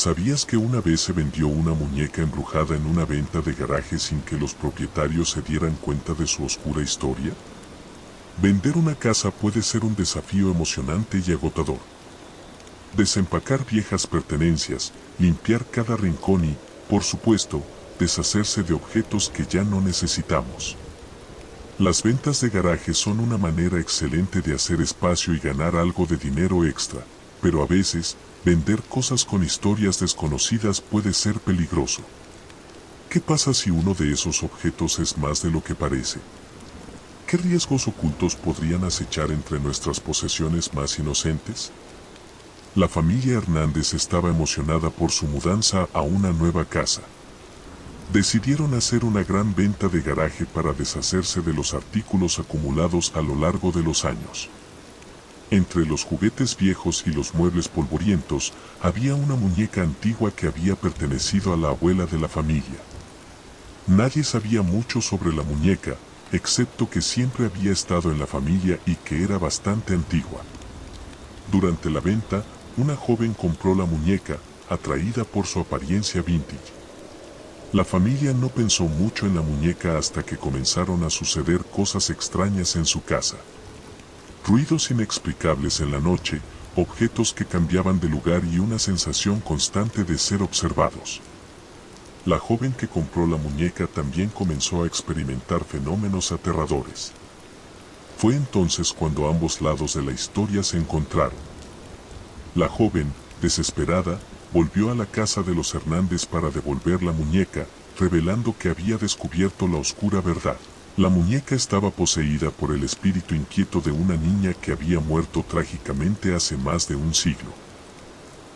¿Sabías que una vez se vendió una muñeca embrujada en una venta de garaje sin que los propietarios se dieran cuenta de su oscura historia? Vender una casa puede ser un desafío emocionante y agotador. Desempacar viejas pertenencias, limpiar cada rincón y, por supuesto, deshacerse de objetos que ya no necesitamos. Las ventas de garaje son una manera excelente de hacer espacio y ganar algo de dinero extra, pero a veces, vender cosas con historias desconocidas puede ser peligroso. ¿Qué pasa si uno de esos objetos es más de lo que parece? ¿Qué riesgos ocultos podrían acechar entre nuestras posesiones más inocentes? La familia Hernández estaba emocionada por su mudanza a una nueva casa. Decidieron hacer una gran venta de garaje para deshacerse de los artículos acumulados a lo largo de los años. Entre los juguetes viejos y los muebles polvorientos, había una muñeca antigua que había pertenecido a la abuela de la familia. Nadie sabía mucho sobre la muñeca, excepto que siempre había estado en la familia y que era bastante antigua. Durante la venta, una joven compró la muñeca, atraída por su apariencia vintage. La familia no pensó mucho en la muñeca hasta que comenzaron a suceder cosas extrañas en su casa. Ruidos inexplicables en la noche, objetos que cambiaban de lugar y una sensación constante de ser observados. La joven que compró la muñeca también comenzó a experimentar fenómenos aterradores. Fue entonces cuando ambos lados de la historia se encontraron. La joven, desesperada, volvió a la casa de los Hernández para devolver la muñeca, revelando que había descubierto la oscura verdad. La muñeca estaba poseída por el espíritu inquieto de una niña que había muerto trágicamente hace más de un siglo.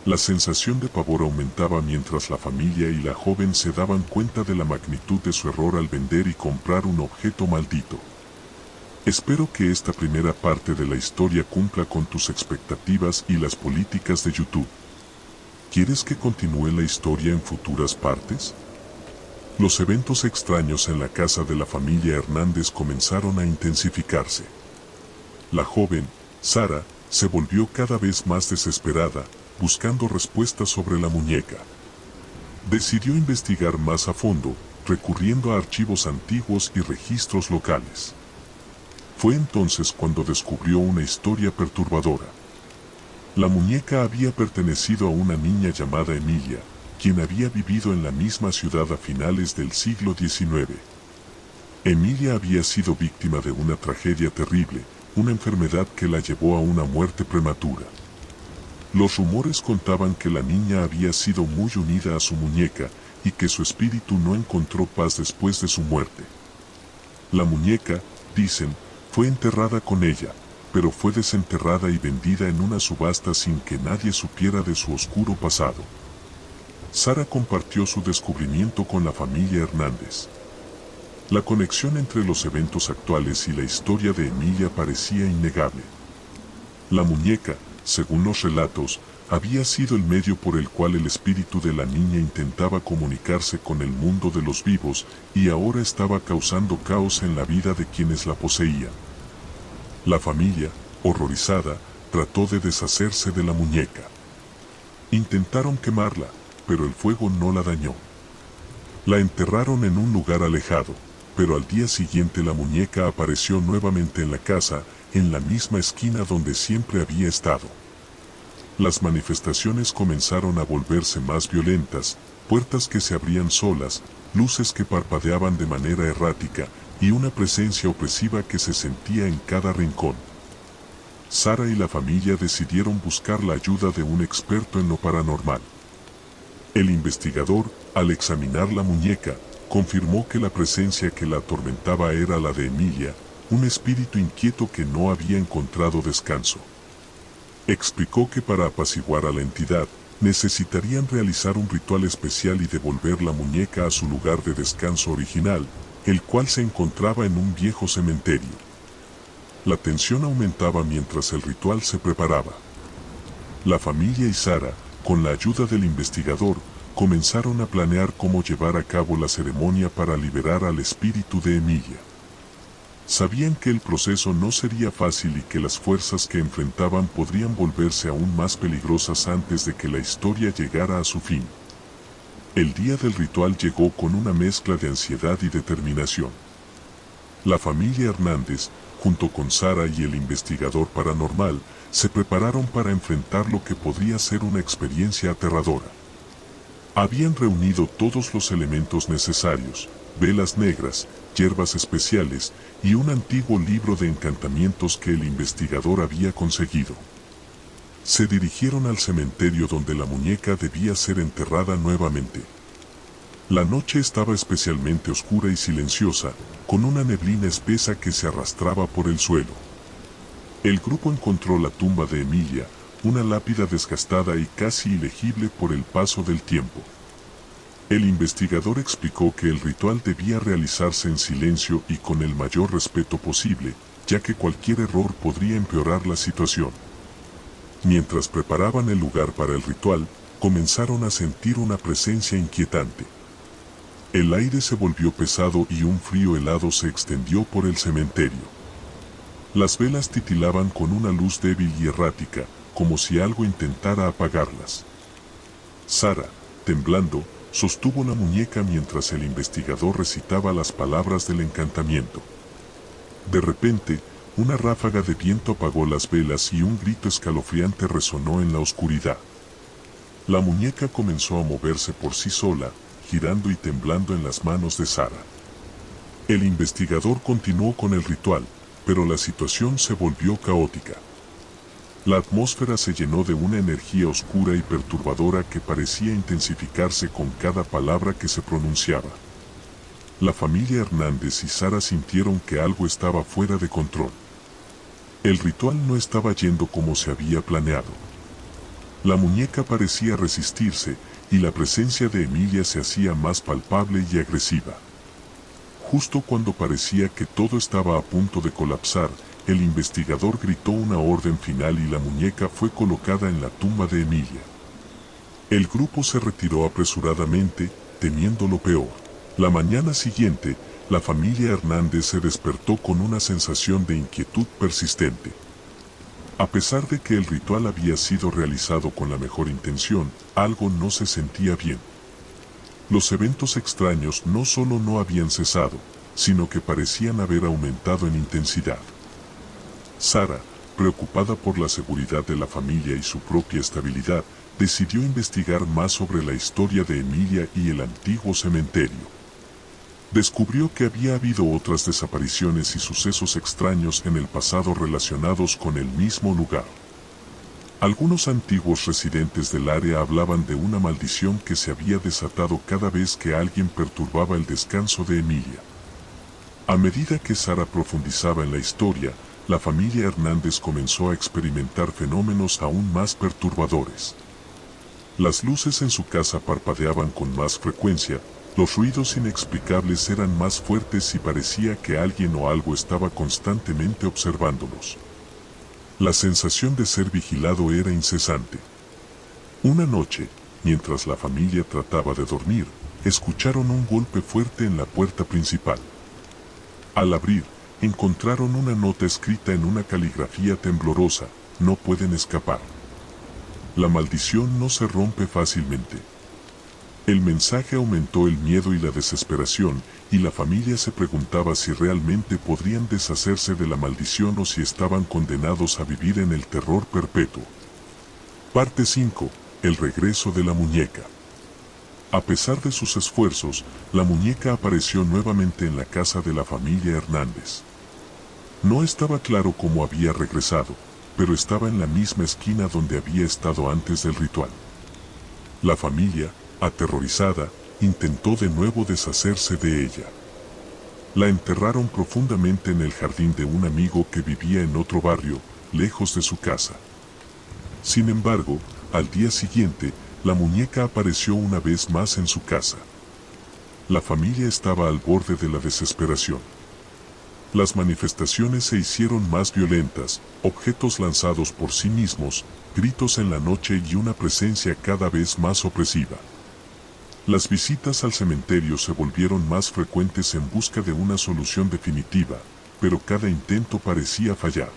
La sensación de pavor aumentaba mientras la familia y la joven se daban cuenta de la magnitud de su error al vender y comprar un objeto maldito. Espero que esta primera parte de la historia cumpla con tus expectativas y las políticas de YouTube. ¿Quieres que continúe la historia en futuras partes? Los eventos extraños en la casa de la familia Hernández comenzaron a intensificarse. La joven, Sara, se volvió cada vez más desesperada, buscando respuestas sobre la muñeca. Decidió investigar más a fondo, recurriendo a archivos antiguos y registros locales. Fue entonces cuando descubrió una historia perturbadora. La muñeca había pertenecido a una niña llamada Emilia, quien había vivido en la misma ciudad a finales del siglo XIX. Emilia había sido víctima de una tragedia terrible, una enfermedad que la llevó a una muerte prematura. Los rumores contaban que la niña había sido muy unida a su muñeca y que su espíritu no encontró paz después de su muerte. La muñeca, dicen, fue enterrada con ella, pero fue desenterrada y vendida en una subasta sin que nadie supiera de su oscuro pasado. Sara compartió su descubrimiento con la familia Hernández. La conexión entre los eventos actuales y la historia de Emilia parecía innegable. La muñeca, según los relatos, había sido el medio por el cual el espíritu de la niña intentaba comunicarse con el mundo de los vivos y ahora estaba causando caos en la vida de quienes la poseían. La familia, horrorizada, trató de deshacerse de la muñeca. Intentaron quemarla, pero el fuego no la dañó. La enterraron en un lugar alejado, pero al día siguiente la muñeca apareció nuevamente en la casa, en la misma esquina donde siempre había estado. Las manifestaciones comenzaron a volverse más violentas, puertas que se abrían solas, luces que parpadeaban de manera errática, y una presencia opresiva que se sentía en cada rincón. Sara y la familia decidieron buscar la ayuda de un experto en lo paranormal. El investigador, al examinar la muñeca, confirmó que la presencia que la atormentaba era la de Emilia, un espíritu inquieto que no había encontrado descanso. Explicó que para apaciguar a la entidad, necesitarían realizar un ritual especial y devolver la muñeca a su lugar de descanso original, el cual se encontraba en un viejo cementerio. La tensión aumentaba mientras el ritual se preparaba. La familia y Sara, con la ayuda del investigador, comenzaron a planear cómo llevar a cabo la ceremonia para liberar al espíritu de Emilia. Sabían que el proceso no sería fácil y que las fuerzas que enfrentaban podrían volverse aún más peligrosas antes de que la historia llegara a su fin. El día del ritual llegó con una mezcla de ansiedad y determinación. La familia Hernández, junto con Sara y el investigador paranormal, se prepararon para enfrentar lo que podría ser una experiencia aterradora. Habían reunido todos los elementos necesarios: velas negras, hierbas especiales y un antiguo libro de encantamientos que el investigador había conseguido. Se dirigieron al cementerio donde la muñeca debía ser enterrada nuevamente. La noche estaba especialmente oscura y silenciosa, con una neblina espesa que se arrastraba por el suelo. El grupo encontró la tumba de Emilia, una lápida desgastada y casi ilegible por el paso del tiempo. El investigador explicó que el ritual debía realizarse en silencio y con el mayor respeto posible, ya que cualquier error podría empeorar la situación. Mientras preparaban el lugar para el ritual, comenzaron a sentir una presencia inquietante. El aire se volvió pesado y un frío helado se extendió por el cementerio. Las velas titilaban con una luz débil y errática, como si algo intentara apagarlas. Sara, temblando, sostuvo la muñeca mientras el investigador recitaba las palabras del encantamiento. De repente, una ráfaga de viento apagó las velas y un grito escalofriante resonó en la oscuridad. La muñeca comenzó a moverse por sí sola, girando y temblando en las manos de Sara. El investigador continuó con el ritual, pero la situación se volvió caótica. La atmósfera se llenó de una energía oscura y perturbadora que parecía intensificarse con cada palabra que se pronunciaba. La familia Hernández y Sara sintieron que algo estaba fuera de control. El ritual no estaba yendo como se había planeado. La muñeca parecía resistirse, y la presencia de Emilia se hacía más palpable y agresiva. Justo cuando parecía que todo estaba a punto de colapsar, el investigador gritó una orden final y la muñeca fue colocada en la tumba de Emilia. El grupo se retiró apresuradamente, temiendo lo peor. La mañana siguiente, la familia Hernández se despertó con una sensación de inquietud persistente. A pesar de que el ritual había sido realizado con la mejor intención, algo no se sentía bien. Los eventos extraños no solo no habían cesado, sino que parecían haber aumentado en intensidad. Sara, preocupada por la seguridad de la familia y su propia estabilidad, decidió investigar más sobre la historia de Emilia y el antiguo cementerio. Descubrió que había habido otras desapariciones y sucesos extraños en el pasado relacionados con el mismo lugar. Algunos antiguos residentes del área hablaban de una maldición que se había desatado cada vez que alguien perturbaba el descanso de Emilia. A medida que Sara profundizaba en la historia, la familia Hernández comenzó a experimentar fenómenos aún más perturbadores. Las luces en su casa parpadeaban con más frecuencia, los ruidos inexplicables eran más fuertes y parecía que alguien o algo estaba constantemente observándolos. La sensación de ser vigilado era incesante. Una noche, mientras la familia trataba de dormir, escucharon un golpe fuerte en la puerta principal. Al abrir, encontraron una nota escrita en una caligrafía temblorosa: no pueden escapar. La maldición no se rompe fácilmente. El mensaje aumentó el miedo y la desesperación, y la familia se preguntaba si realmente podrían deshacerse de la maldición o si estaban condenados a vivir en el terror perpetuo. Parte 5. El regreso de la muñeca. A pesar de sus esfuerzos, la muñeca apareció nuevamente en la casa de la familia Hernández. No estaba claro cómo había regresado, pero estaba en la misma esquina donde había estado antes del ritual. La familia, aterrorizada, intentó de nuevo deshacerse de ella. La enterraron profundamente en el jardín de un amigo que vivía en otro barrio, lejos de su casa. Sin embargo, al día siguiente, la muñeca apareció una vez más en su casa. La familia estaba al borde de la desesperación. Las manifestaciones se hicieron más violentas, objetos lanzados por sí mismos, gritos en la noche y una presencia cada vez más opresiva. Las visitas al cementerio se volvieron más frecuentes en busca de una solución definitiva, pero cada intento parecía fallar.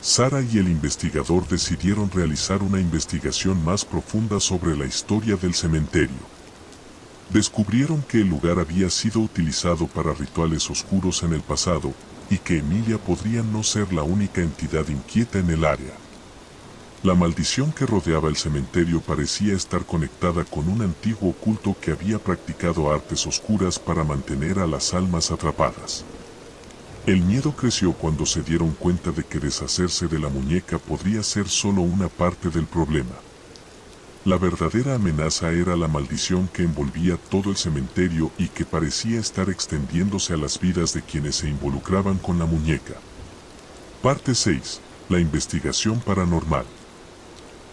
Sara y el investigador decidieron realizar una investigación más profunda sobre la historia del cementerio. Descubrieron que el lugar había sido utilizado para rituales oscuros en el pasado, y que Emilia podría no ser la única entidad inquieta en el área. La maldición que rodeaba el cementerio parecía estar conectada con un antiguo culto que había practicado artes oscuras para mantener a las almas atrapadas. El miedo creció cuando se dieron cuenta de que deshacerse de la muñeca podría ser solo una parte del problema. La verdadera amenaza era la maldición que envolvía todo el cementerio y que parecía estar extendiéndose a las vidas de quienes se involucraban con la muñeca. Parte 6. La investigación paranormal.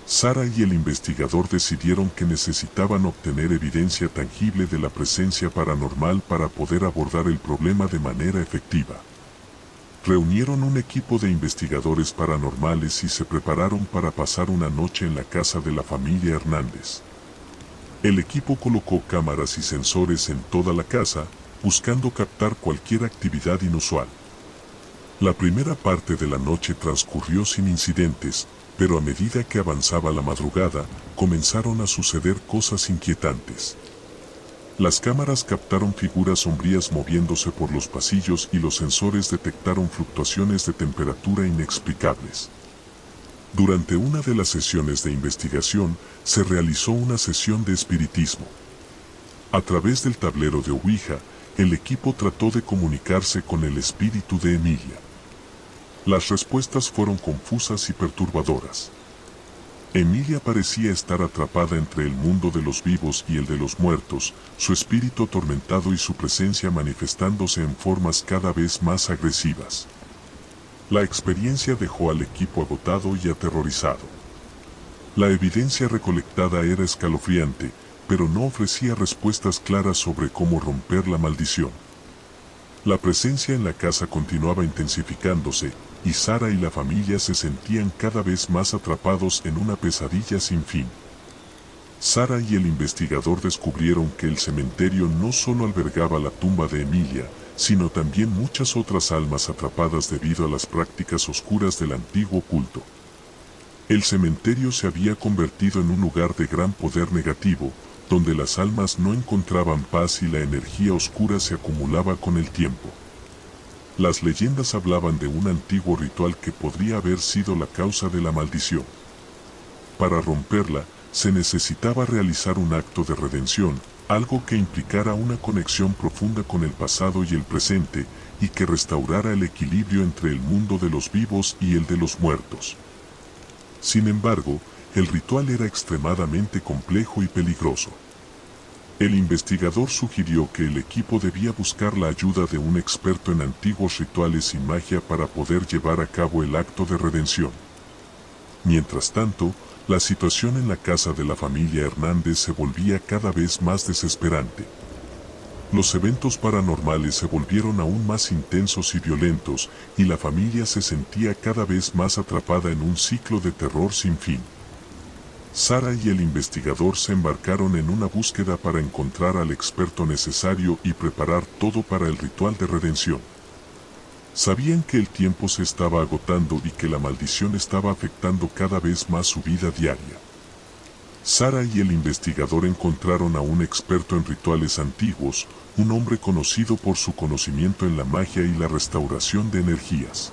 Sara y el investigador decidieron que necesitaban obtener evidencia tangible de la presencia paranormal para poder abordar el problema de manera efectiva. Reunieron un equipo de investigadores paranormales y se prepararon para pasar una noche en la casa de la familia Hernández. El equipo colocó cámaras y sensores en toda la casa, buscando captar cualquier actividad inusual. La primera parte de la noche transcurrió sin incidentes, pero a medida que avanzaba la madrugada, comenzaron a suceder cosas inquietantes. Las cámaras captaron figuras sombrías moviéndose por los pasillos y los sensores detectaron fluctuaciones de temperatura inexplicables. Durante una de las sesiones de investigación, se realizó una sesión de espiritismo. A través del tablero de Ouija, el equipo trató de comunicarse con el espíritu de Emilia. Las respuestas fueron confusas y perturbadoras. Emilia parecía estar atrapada entre el mundo de los vivos y el de los muertos, su espíritu atormentado y su presencia manifestándose en formas cada vez más agresivas. La experiencia dejó al equipo agotado y aterrorizado. La evidencia recolectada era escalofriante, pero no ofrecía respuestas claras sobre cómo romper la maldición. La presencia en la casa continuaba intensificándose, y Sara y la familia se sentían cada vez más atrapados en una pesadilla sin fin. Sara y el investigador descubrieron que el cementerio no solo albergaba la tumba de Emilia, sino también muchas otras almas atrapadas debido a las prácticas oscuras del antiguo culto. El cementerio se había convertido en un lugar de gran poder negativo, donde las almas no encontraban paz y la energía oscura se acumulaba con el tiempo. Las leyendas hablaban de un antiguo ritual que podría haber sido la causa de la maldición. Para romperla, se necesitaba realizar un acto de redención, algo que implicara una conexión profunda con el pasado y el presente, y que restaurara el equilibrio entre el mundo de los vivos y el de los muertos. Sin embargo, el ritual era extremadamente complejo y peligroso. El investigador sugirió que el equipo debía buscar la ayuda de un experto en antiguos rituales y magia para poder llevar a cabo el acto de redención. Mientras tanto, la situación en la casa de la familia Hernández se volvía cada vez más desesperante. Los eventos paranormales se volvieron aún más intensos y violentos, y la familia se sentía cada vez más atrapada en un ciclo de terror sin fin. Sara y el investigador se embarcaron en una búsqueda para encontrar al experto necesario y preparar todo para el ritual de redención. Sabían que el tiempo se estaba agotando y que la maldición estaba afectando cada vez más su vida diaria. Sara y el investigador encontraron a un experto en rituales antiguos, un hombre conocido por su conocimiento en la magia y la restauración de energías.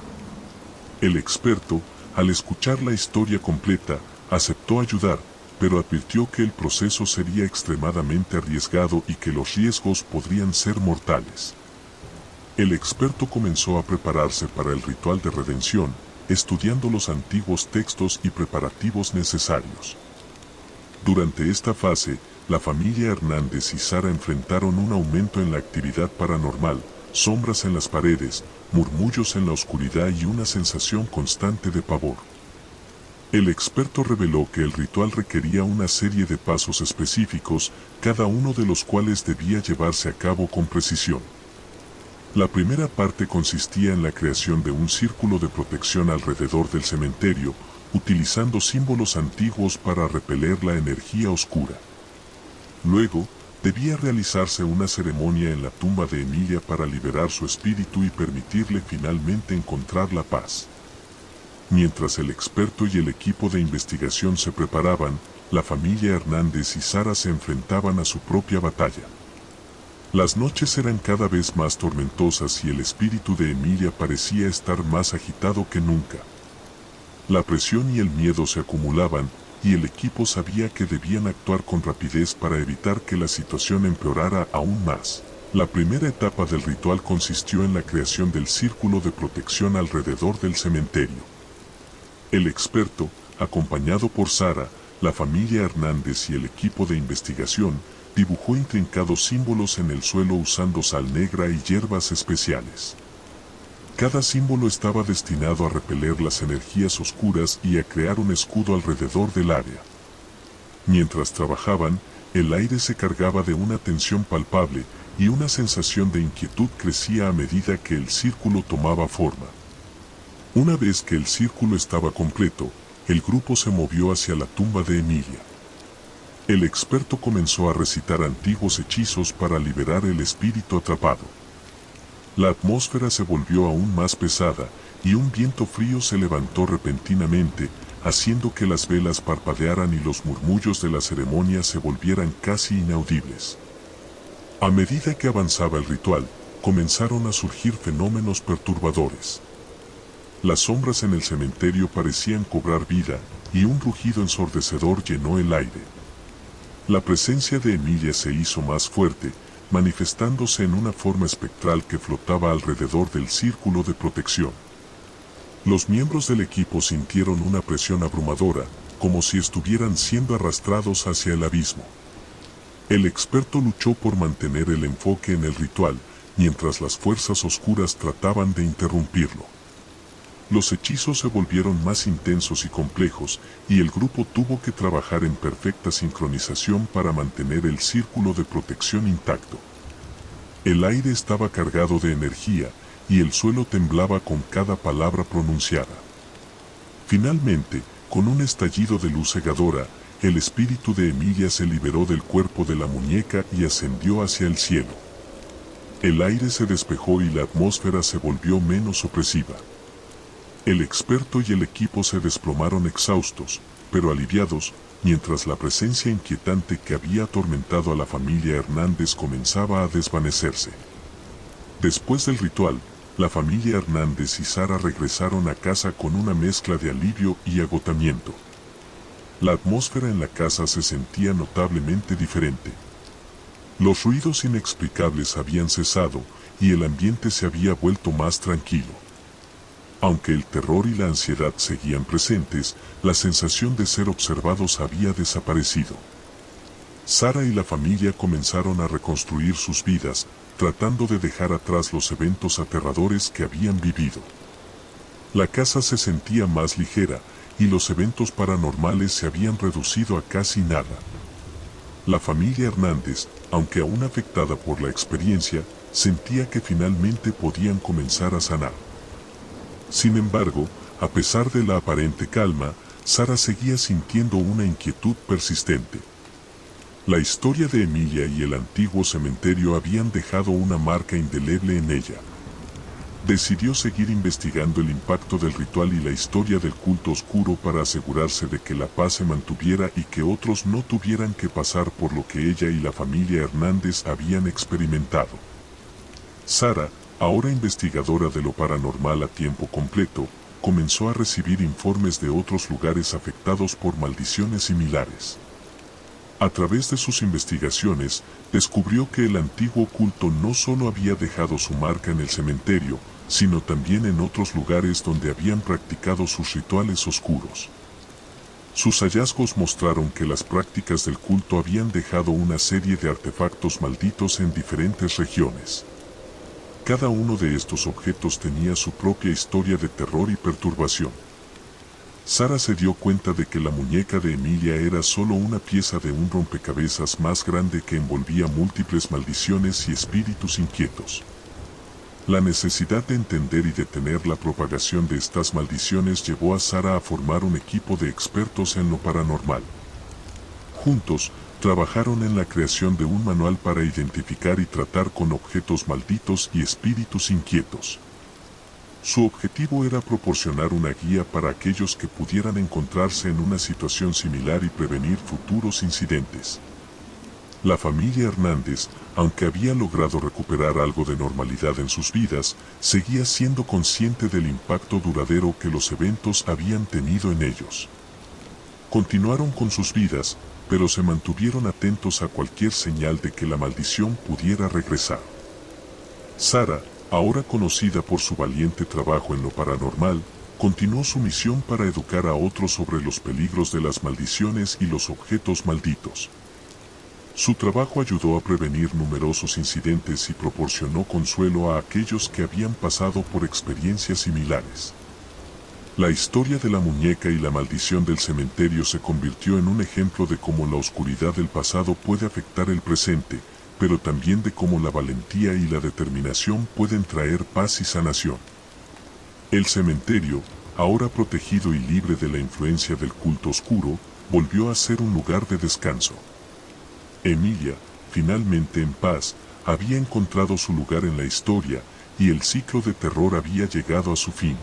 El experto, al escuchar la historia completa, aceptó ayudar, pero advirtió que el proceso sería extremadamente arriesgado y que los riesgos podrían ser mortales. El experto comenzó a prepararse para el ritual de redención, estudiando los antiguos textos y preparativos necesarios. Durante esta fase, la familia Hernández y Sara enfrentaron un aumento en la actividad paranormal, sombras en las paredes, murmullos en la oscuridad y una sensación constante de pavor. El experto reveló que el ritual requería una serie de pasos específicos, cada uno de los cuales debía llevarse a cabo con precisión. La primera parte consistía en la creación de un círculo de protección alrededor del cementerio, utilizando símbolos antiguos para repeler la energía oscura. Luego, Debía realizarse una ceremonia en la tumba de Emilia para liberar su espíritu y permitirle finalmente encontrar la paz. Mientras el experto y el equipo de investigación se preparaban, la familia Hernández y Sara se enfrentaban a su propia batalla. Las noches eran cada vez más tormentosas y el espíritu de Emilia parecía estar más agitado que nunca. La presión y el miedo se acumulaban, y el equipo sabía que debían actuar con rapidez para evitar que la situación empeorara aún más. La primera etapa del ritual consistió en la creación del círculo de protección alrededor del cementerio. El experto, acompañado por Sara, la familia Hernández y el equipo de investigación, dibujó intrincados símbolos en el suelo usando sal negra y hierbas especiales. Cada símbolo estaba destinado a repeler las energías oscuras y a crear un escudo alrededor del área. Mientras trabajaban, el aire se cargaba de una tensión palpable y una sensación de inquietud crecía a medida que el círculo tomaba forma. Una vez que el círculo estaba completo, el grupo se movió hacia la tumba de Emilia. El experto comenzó a recitar antiguos hechizos para liberar el espíritu atrapado. La atmósfera se volvió aún más pesada, y un viento frío se levantó repentinamente, haciendo que las velas parpadearan y los murmullos de la ceremonia se volvieran casi inaudibles. A medida que avanzaba el ritual, comenzaron a surgir fenómenos perturbadores. Las sombras en el cementerio parecían cobrar vida, y un rugido ensordecedor llenó el aire. La presencia de Emilia se hizo más fuerte, manifestándose en una forma espectral que flotaba alrededor del círculo de protección. Los miembros del equipo sintieron una presión abrumadora, como si estuvieran siendo arrastrados hacia el abismo. El experto luchó por mantener el enfoque en el ritual, mientras las fuerzas oscuras trataban de interrumpirlo. Los hechizos se volvieron más intensos y complejos, y el grupo tuvo que trabajar en perfecta sincronización para mantener el círculo de protección intacto. El aire estaba cargado de energía, y el suelo temblaba con cada palabra pronunciada. Finalmente, con un estallido de luz cegadora, el espíritu de Emilia se liberó del cuerpo de la muñeca y ascendió hacia el cielo. El aire se despejó y la atmósfera se volvió menos opresiva. El experto y el equipo se desplomaron exhaustos, pero aliviados, mientras la presencia inquietante que había atormentado a la familia Hernández comenzaba a desvanecerse. Después del ritual, la familia Hernández y Sara regresaron a casa con una mezcla de alivio y agotamiento. La atmósfera en la casa se sentía notablemente diferente. Los ruidos inexplicables habían cesado, y el ambiente se había vuelto más tranquilo. Aunque el terror y la ansiedad seguían presentes, la sensación de ser observados había desaparecido. Sara y la familia comenzaron a reconstruir sus vidas, tratando de dejar atrás los eventos aterradores que habían vivido. La casa se sentía más ligera, y los eventos paranormales se habían reducido a casi nada. La familia Hernández, aunque aún afectada por la experiencia, sentía que finalmente podían comenzar a sanar. Sin embargo, a pesar de la aparente calma, Sara seguía sintiendo una inquietud persistente. La historia de Emilia y el antiguo cementerio habían dejado una marca indeleble en ella. Decidió seguir investigando el impacto del ritual y la historia del culto oscuro para asegurarse de que la paz se mantuviera y que otros no tuvieran que pasar por lo que ella y la familia Hernández habían experimentado. Sara, ahora investigadora de lo paranormal a tiempo completo, comenzó a recibir informes de otros lugares afectados por maldiciones similares. A través de sus investigaciones, descubrió que el antiguo culto no solo había dejado su marca en el cementerio, sino también en otros lugares donde habían practicado sus rituales oscuros. Sus hallazgos mostraron que las prácticas del culto habían dejado una serie de artefactos malditos en diferentes regiones. Cada uno de estos objetos tenía su propia historia de terror y perturbación. Sara se dio cuenta de que la muñeca de Emilia era solo una pieza de un rompecabezas más grande que envolvía múltiples maldiciones y espíritus inquietos. La necesidad de entender y detener la propagación de estas maldiciones llevó a Sara a formar un equipo de expertos en lo paranormal. Juntos, trabajaron en la creación de un manual para identificar y tratar con objetos malditos y espíritus inquietos. Su objetivo era proporcionar una guía para aquellos que pudieran encontrarse en una situación similar y prevenir futuros incidentes. La familia Hernández, aunque había logrado recuperar algo de normalidad en sus vidas, seguía siendo consciente del impacto duradero que los eventos habían tenido en ellos. Continuaron con sus vidas, pero se mantuvieron atentos a cualquier señal de que la maldición pudiera regresar. Sara, ahora conocida por su valiente trabajo en lo paranormal, continuó su misión para educar a otros sobre los peligros de las maldiciones y los objetos malditos. Su trabajo ayudó a prevenir numerosos incidentes y proporcionó consuelo a aquellos que habían pasado por experiencias similares. La historia de la muñeca y la maldición del cementerio se convirtió en un ejemplo de cómo la oscuridad del pasado puede afectar el presente, pero también de cómo la valentía y la determinación pueden traer paz y sanación. El cementerio, ahora protegido y libre de la influencia del culto oscuro, volvió a ser un lugar de descanso. Emilia, finalmente en paz, había encontrado su lugar en la historia y el ciclo de terror había llegado a su fin.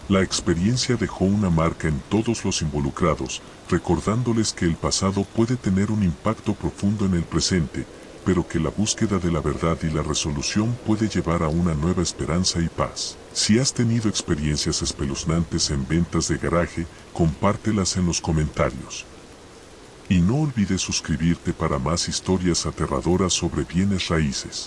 La experiencia dejó una marca en todos los involucrados, recordándoles que el pasado puede tener un impacto profundo en el presente, pero que la búsqueda de la verdad y la resolución puede llevar a una nueva esperanza y paz. Si has tenido experiencias espeluznantes en ventas de garaje, compártelas en los comentarios. Y no olvides suscribirte para más historias aterradoras sobre bienes raíces.